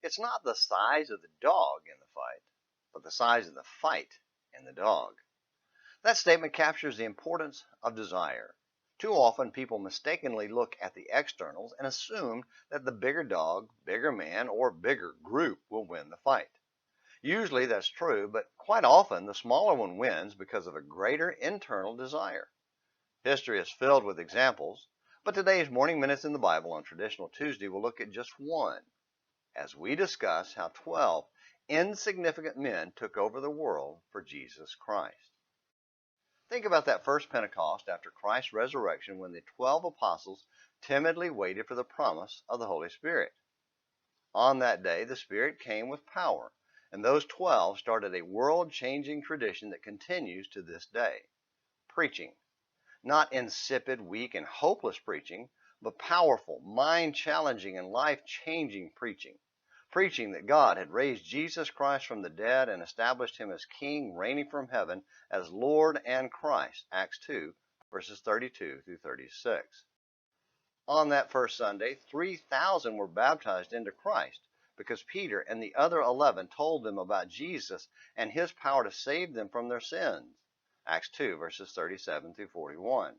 It's not the size of the dog in the fight, but the size of the fight in the dog. That statement captures the importance of desire. Too often people mistakenly look at the externals and assume that the bigger dog, bigger man, or bigger group will win the fight. Usually that's true, but quite often the smaller one wins because of a greater internal desire. History is filled with examples, but today's Morning Minutes in the Bible on Traditional Tuesday will look at just one as we discuss how 12 insignificant men took over the world for Jesus Christ. Think about that first Pentecost after Christ's resurrection when the 12 apostles timidly waited for the promise of the Holy Spirit. On that day, the Spirit came with power, and those 12 started a world-changing tradition that continues to this day. Preaching. Not insipid, weak, and hopeless preaching, but powerful, mind-challenging, and life-changing preaching. Preaching that God had raised Jesus Christ from the dead and established him as King, reigning from heaven as Lord and Christ, Acts 2, verses 32 through 36. On that first Sunday, 3,000 were baptized into Christ because Peter and the other 11 told them about Jesus and his power to save them from their sins, Acts 2, verses 37 through 41.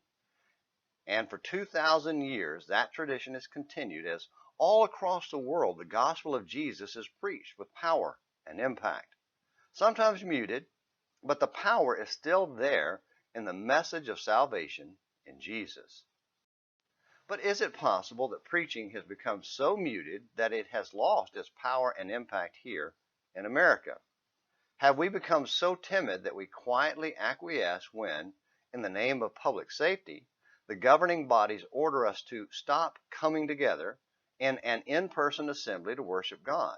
And for 2,000 years, that tradition has continued as all across the world, the gospel of Jesus is preached with power and impact. Sometimes muted, but the power is still there in the message of salvation in Jesus. But is it possible that preaching has become so muted that it has lost its power and impact here in America? Have we become so timid that we quietly acquiesce when, in the name of public safety, the governing bodies order us to stop coming together in an in-person assembly to worship God,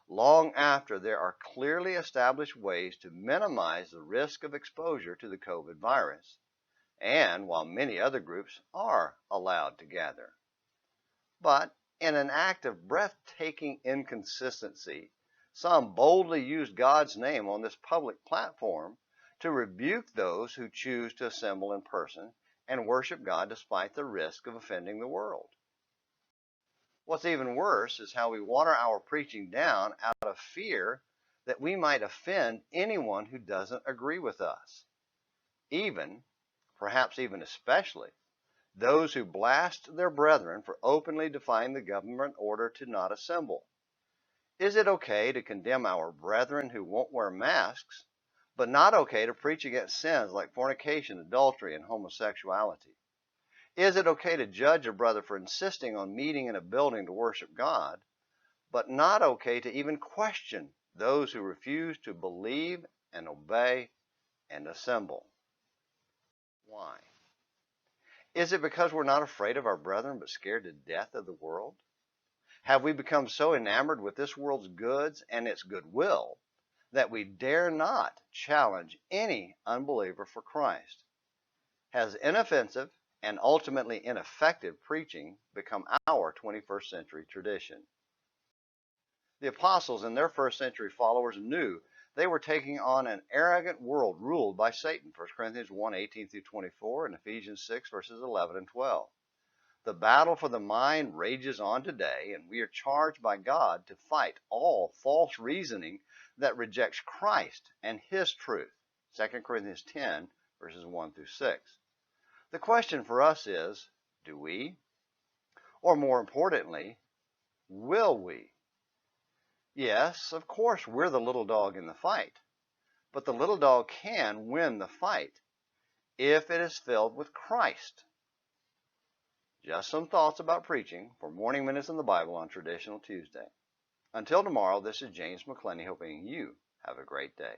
long after there are clearly established ways to minimize the risk of exposure to the COVID virus, and while many other groups are allowed to gather? But in an act of breathtaking inconsistency, some boldly used God's name on this public platform to rebuke those who choose to assemble in person and worship God despite the risk of offending the world. What's even worse is how we water our preaching down out of fear that we might offend anyone who doesn't agree with us. Even, perhaps even especially, those who blast their brethren for openly defying the government order to not assemble. Is it okay to condemn our brethren who won't wear masks, but not okay to preach against sins like fornication, adultery, and homosexuality? Is it okay to judge a brother for insisting on meeting in a building to worship God, but not okay to even question those who refuse to believe and obey and assemble? Why? Is it because we're not afraid of our brethren but scared to death of the world? Have we become so enamored with this world's goods and its goodwill that we dare not challenge any unbeliever for Christ? Has inoffensive and ultimately ineffective preaching become our 21st century tradition? The apostles and their first century followers knew they were taking on an arrogant world ruled by Satan, 1 Corinthians 1, 18 through 24, and Ephesians 6, verses 11 and 12. The battle for the mind rages on today, and we are charged by God to fight all false reasoning that rejects Christ and his truth, 2 Corinthians 10, verses 1 through 6. The question for us is, do we? Or more importantly, will we? Yes, of course, we're the little dog in the fight, but the little dog can win the fight if it is filled with Christ. Just some thoughts about preaching for Morning Minutes in the Bible on Traditional Tuesday. Until tomorrow, this is James McClenny hoping you have a great day.